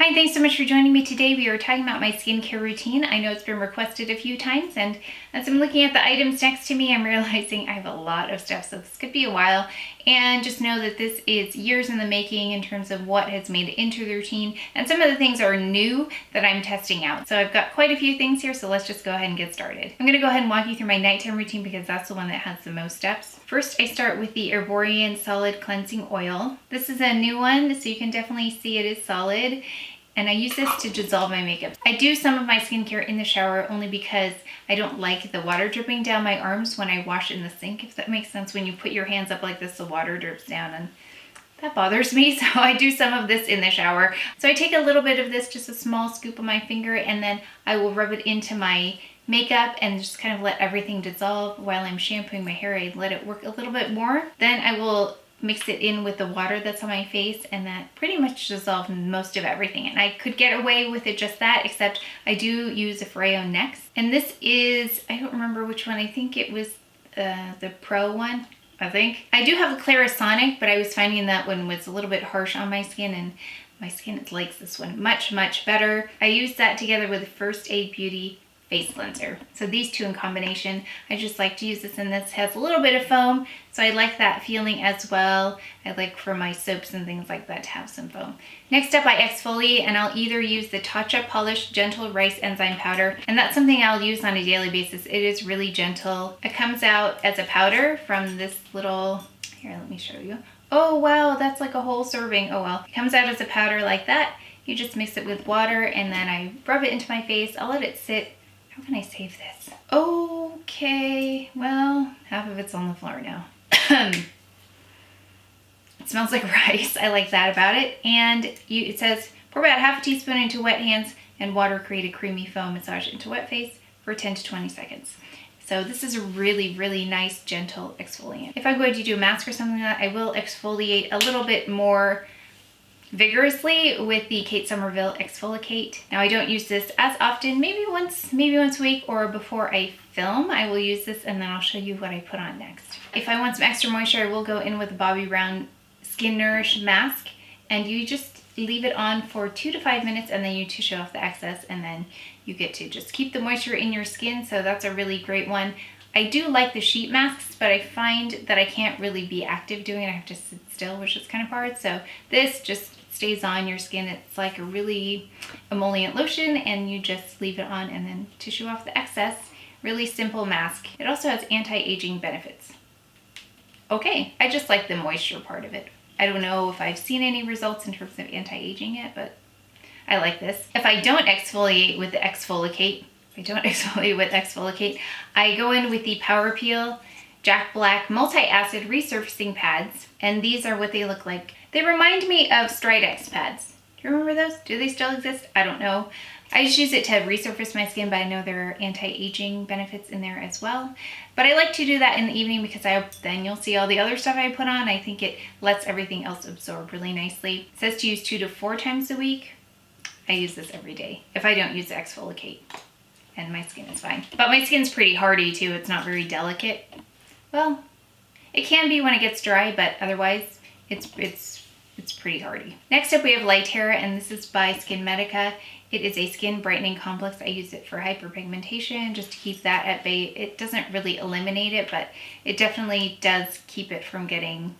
Hi, thanks so much for joining me today. We are talking about my skincare routine. I know it's been requested a few times, and as I'm looking at the items next to me, I'm realizing I have a lot of stuff, so this could be a while. And just know that this is years in the making in terms of what has made it into the routine, and some of the things are new that I'm testing out. So I've got quite a few things here, so let's just go ahead and get started. I'm gonna go ahead and walk you through my nighttime routine because that's the one that has the most steps. First, I start with the ERBORIAN Solid Cleansing Oil. This is a new one, so you can definitely see it is solid. And I use this to dissolve my makeup. I do some of my skincare in the shower only because I don't like the water dripping down my arms when I wash in the sink, if that makes sense. When you put your hands up like this, the water drips down, and that bothers me, so I do some of this in the shower. So I take a little bit of this, just a small scoop on my finger, and then I will rub it into my makeup and just kind of let everything dissolve. While I'm shampooing my hair, I let it work a little bit more. Then I will mix it in with the water that's on my face, and that pretty much dissolves most of everything. And I could get away with it just that, except I do use a FOREO next. And this is, I don't remember which one, I think it was the Pro one, I think. I do have a Clarisonic, but I was finding that one was a little bit harsh on my skin, and my skin likes this one much, much better. I use that together with First Aid Beauty face cleanser. So these two in combination, I just like to use this, and this has a little bit of foam, so I like that feeling as well. I like for my soaps and things like that to have some foam. Next up, I exfoliate, and I'll either use the TATCHA Polished Gentle Rice Enzyme Powder, and that's something I'll use on a daily basis. It is really gentle. It comes out as a powder from this little, here, let me show you. Oh wow, that's like a whole serving. Oh well. It comes out as a powder like that. You just mix it with water, and then I rub it into my face. I'll let it sit. How can I save this? Okay, well, half of it's on the floor now. It smells like rice. I like that about it. And it says, pour about half a teaspoon into wet hands and water, create a creamy foam, massage into wet face for 10 to 20 seconds. So this is a really, really nice, gentle exfoliant. If I'm going to do a mask or something like that, I will exfoliate a little bit more vigorously with the Kate Somerville ExfoliKate. Now I don't use this as often, maybe once a week, or before I film I will use this, and then I'll show you what I put on next. If I want some extra moisture, I will go in with the BOBBI Round Skin Nourish Mask, and you just leave it on for 2 to 5 minutes, and then you tissue off the excess, and then you get to just keep the moisture in your skin. So that's a really great one. I do like the sheet masks, but I find that I can't really be active doing it. I have to sit still, which is kind of hard. So this just stays on your skin. It's like a really emollient lotion, and you just leave it on and then tissue off the excess. Really simple mask. It also has anti-aging benefits. Okay, I just like the moisture part of it. I don't know if I've seen any results in terms of anti-aging yet, but I like this. If I don't exfoliate with the ExfoliKate, I go in with the Power Peel Jack Black Multi-Acid Resurfacing Pads, and these are what they look like. They remind me of Stridex pads. Do you remember those? Do they still exist? I don't know. I just use it to resurface my skin, but I know there are anti-aging benefits in there as well. But I like to do that in the evening because then you'll see all the other stuff I put on. I think it lets everything else absorb really nicely. It says to use 2 to 4 times a week. I use this every day if I don't use the ExfoliKate, and my skin is fine. But my skin's pretty hardy too. It's not very delicate. Well, it can be when it gets dry, but otherwise it's pretty hardy. Next up, we have Lytera, and this is by SKINMEDICA. It is a skin brightening complex. I use it for hyperpigmentation, just to keep that at bay. It doesn't really eliminate it, but it definitely does keep it from getting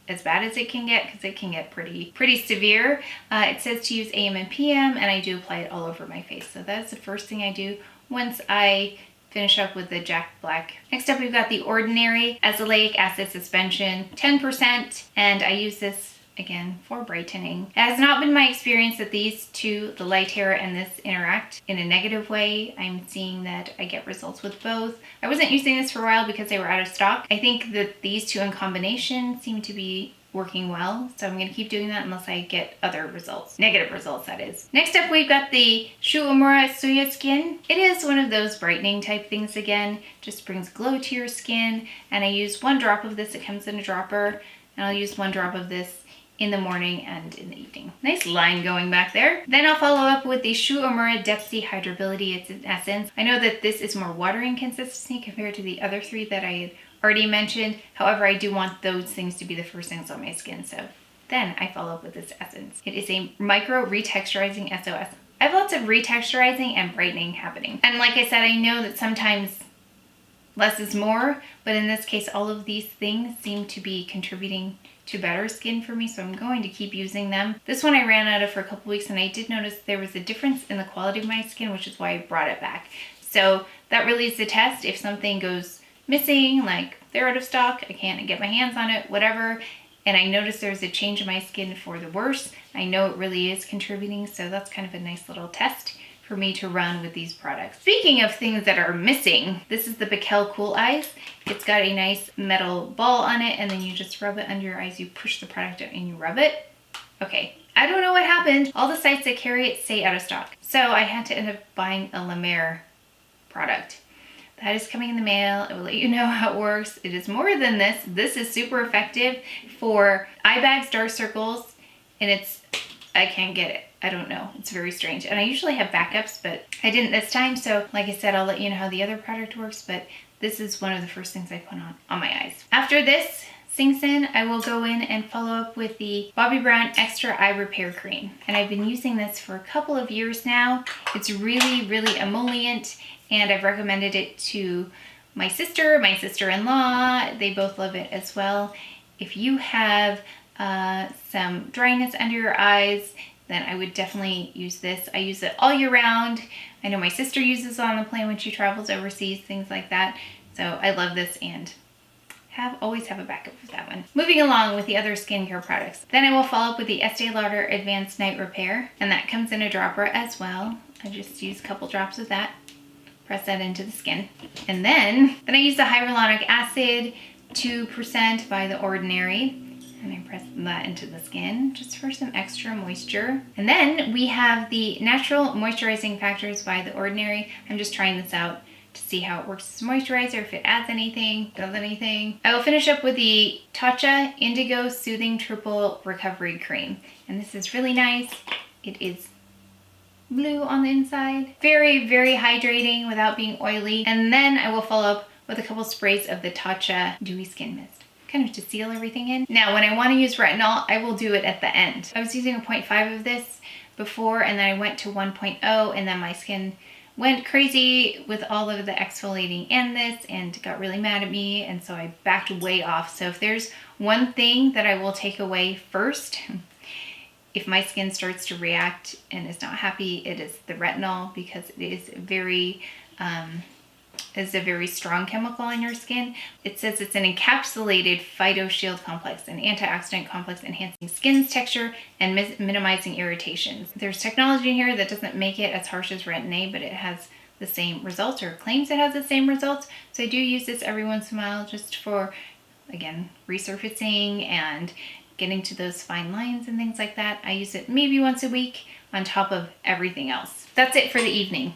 as bad as it can get, because it can get pretty severe. It says to use AM and PM, and I do apply it all over my face. So that's the first thing I do once I finish up with the Jack Black. Next up, we've got the Ordinary Azelaic Acid Suspension, 10%, and I use this again for brightening. It has not been my experience that these two, the Lytera and this, interact in a negative way. I'm seeing that I get results with both. I wasn't using this for a while because they were out of stock. I think that these two in combination seem to be working well, so I'm going to keep doing that unless I get other results, negative results that is. Next up, we've got the UEMURA Tsuya Skin. It is one of those brightening type things again, just brings glow to your skin, and I use 1 drop of this. It comes in a dropper, and I'll use 1 drop of this in the morning and in the evening. Nice line going back there. Then I'll follow up with the UEMURA Depsea Hydrability. It's an essence. I know that this is more water in consistency compared to the other 3 that I had already mentioned. However, I do want those things to be the first things on my skin, so Then I follow up with this essence. It is a micro retexturizing SOS. I have lots of retexturizing and brightening happening. And like I said, I know that sometimes less is more, but in this case, all of these things seem to be contributing to better skin for me, so I'm going to keep using them. This one I ran out of for a couple weeks, and I did notice there was a difference in the quality of my skin, which is why I brought it back. So that really is the test. If something goes missing, like they're out of stock, I can't get my hands on it, whatever, and I notice there's a change in my skin for the worse, I know it really is contributing, so that's kind of a nice little test for me to run with these products. Speaking of things that are missing, this is the BAKEL Cool Eyes. It's got a nice metal ball on it, and then you just rub it under your eyes. You push the product out and you rub it. Okay, I don't know what happened. All the sites that carry it say out of stock. So I had to end up buying a La Mer product. That is coming in the mail. I will let you know how it works. It is more than this. This is super effective for eye bags, dark circles, and I can't get it. I don't know. It's very strange. And I usually have backups, but I didn't this time. So like I said, I'll let you know how the other product works, but this is one of the first things I put on my eyes. After this sinks in, I will go in and follow up with the Bobbi Brown Extra Eye Repair Cream. And I've been using this for a couple of years now. It's really, really emollient, and I've recommended it to my sister-in-law. They both love it as well. If you have some dryness under your eyes, then I would definitely use this. I use it all year round. I know my sister uses it on the plane when she travels overseas, things like that. So I love this and always have a backup of that one. Moving along with the other skincare products. Then I will follow up with the Estee Lauder Advanced Night Repair, and that comes in a dropper as well. I just use a couple drops of that, press that into the skin. And then I use the Hyaluronic Acid 2% by The Ordinary. And I press that into the skin just for some extra moisture. And then we have the Natural Moisturizing Factors by The Ordinary. I'm just trying this out to see how it works as a moisturizer, if it adds anything, does anything. I will finish up with the TATCHA Indigo Soothing Triple Recovery Cream. And this is really nice. It is blue on the inside. Very, very hydrating without being oily. And then I will follow up with a couple sprays of the TATCHA Dewy Skin Mist, kind of to seal everything in. Now, when I want to use retinol, I will do it at the end. I was using a 0.5 of this before, and then I went to 1.0, and then my skin went crazy with all of the exfoliating and this, and got really mad at me, and so I backed way off. So if there's one thing that I will take away first, if my skin starts to react and is not happy, it is the retinol, because it is a very strong chemical in your skin. It says it's an encapsulated phytoshield complex, an antioxidant complex enhancing skin's texture and minimizing irritations. There's technology in here that doesn't make it as harsh as Retin-A, but it has the same results, or claims it has the same results. So I do use this every once in a while just for, again, resurfacing and getting to those fine lines and things like that. I use it maybe once a week on top of everything else. That's it for the evening.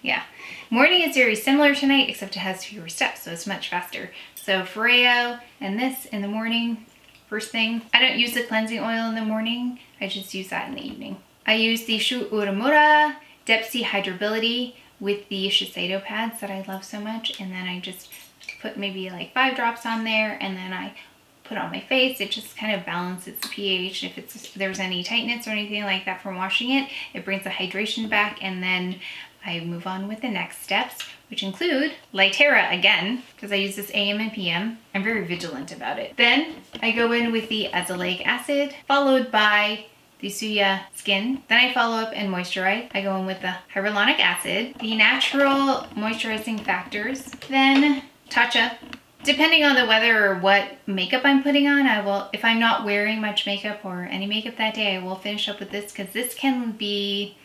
Yeah. Morning is very similar tonight, except it has fewer steps, so it's much faster. So FOREO and this in the morning, first thing. I don't use the cleansing oil in the morning. I just use that in the evening. I use the UEMURA Depsea Hydrability with the Shiseido pads that I love so much. And then I just put maybe like 5 drops on there, and then I put it on my face. It just kind of balances the pH. If there's any tightness or anything like that from washing it, it brings the hydration back, and then I move on with the next steps, which include Lytera again, because I use this AM and PM. I'm very vigilant about it. Then I go in with the Azelaic acid, followed by the Tsuya skin. Then I follow up and moisturize. I go in with the hyaluronic acid, the natural moisturizing factors, then TATCHA. Depending on the weather or what makeup I'm putting on, I will, if I'm not wearing much makeup or any makeup that day, I will finish up with this, because this can be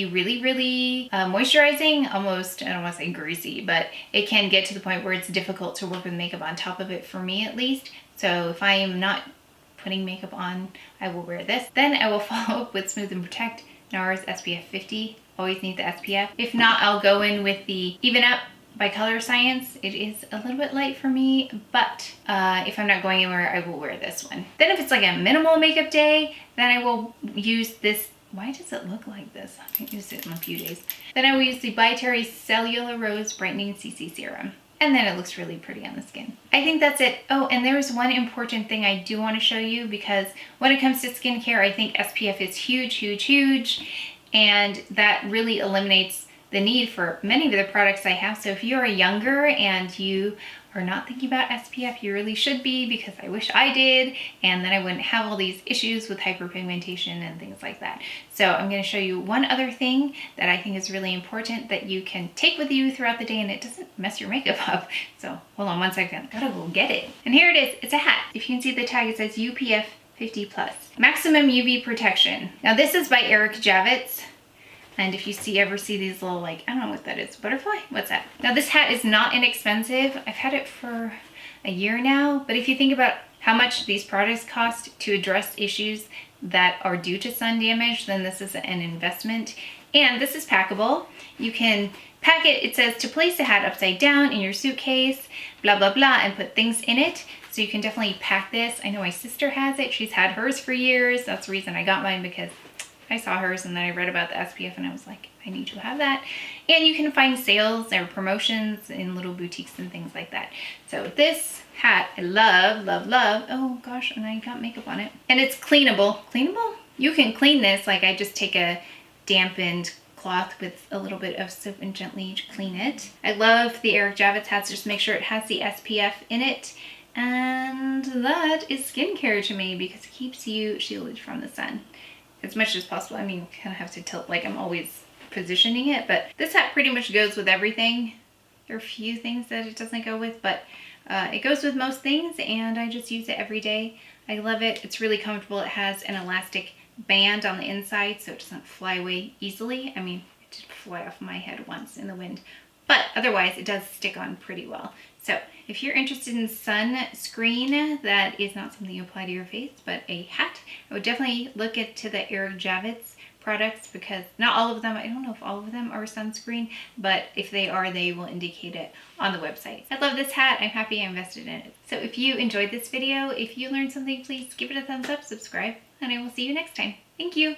really, really moisturizing, almost, I don't want to say greasy, but it can get to the point where it's difficult to work with makeup on top of it, for me at least. So if I am not putting makeup on, I will wear this. Then I will follow up with Smooth and Protect NARS SPF 50. Always need the SPF. If not, I'll go in with the Even Up by Color Science. It is a little bit light for me, but if I'm not going anywhere, I will wear this one. Then if it's like a minimal makeup day, then I will use this. Why does it look like this? I haven't used it in a few days. Then I will use the By Terry Cellular Rose Brightening CC Serum. and then it looks really pretty on the skin. I think that's it. Oh, and there's one important thing I do want to show you, because when it comes to skincare, I think SPF is huge, huge, huge, and that really eliminates the need for many of the products I have. So if you're younger and you are not thinking about SPF, you really should be, because I wish I did, and then I wouldn't have all these issues with hyperpigmentation and things like that. So I'm going to show you one other thing that I think is really important that you can take with you throughout the day, and it doesn't mess your makeup up. So hold on one second, I gotta go get it. And here it is. It's a hat. If you can see the tag, it says UPF 50+. Maximum UV protection. Now this is by Eric Javits. And if you ever see these little, like, I don't know what that is, butterfly? What's that? Now this hat is not inexpensive. I've had it for a year now, but if you think about how much these products cost to address issues that are due to sun damage, then this is an investment. And this is packable. You can pack it, it says to place the hat upside down in your suitcase, blah, blah, blah, and put things in it. So you can definitely pack this. I know my sister has it. She's had hers for years. That's the reason I got mine, because I saw hers and then I read about the SPF and I was like, I need to have that. And you can find sales or promotions in little boutiques and things like that. So this hat, I love, love, love. Oh gosh, and I got makeup on it. And it's cleanable. Cleanable? You can clean this. Like, I just take a dampened cloth with a little bit of soap and gently clean it. I love the Eric Javits hats. Just make sure it has the SPF in it. And that is skincare to me, because it keeps you shielded from the sun as much as possible. I mean, kind of have to tilt, like I'm always positioning it, but this hat pretty much goes with everything. There are a few things that it doesn't go with, but it goes with most things, and I just use it every day. I love it. It's really comfortable. It has an elastic band on the inside, so it doesn't fly away easily. I mean, it did fly off my head once in the wind, but otherwise it does stick on pretty well. So if you're interested in sunscreen that is not something you apply to your face, but a hat, I would definitely look into the Eric Javits products, because not all of them, I don't know if all of them are sunscreen, but if they are, they will indicate it on the website. I love this hat. I'm happy I invested in it. So if you enjoyed this video, if you learned something, please give it a thumbs up, subscribe, and I will see you next time. Thank you.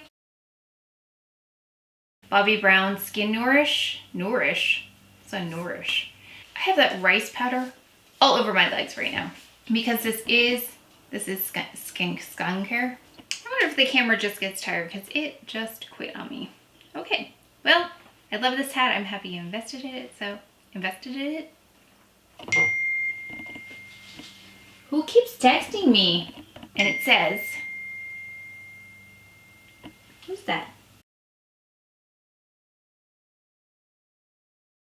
Bobbi Brown Skin Nourish. It's a Nourish. I have that rice powder all over my legs right now, because this is skincare. I wonder if the camera just gets tired, because it just quit on me. Okay, well, I love this hat. I'm happy you invested in it, so invested in it. Who keeps texting me? And it says, who's that?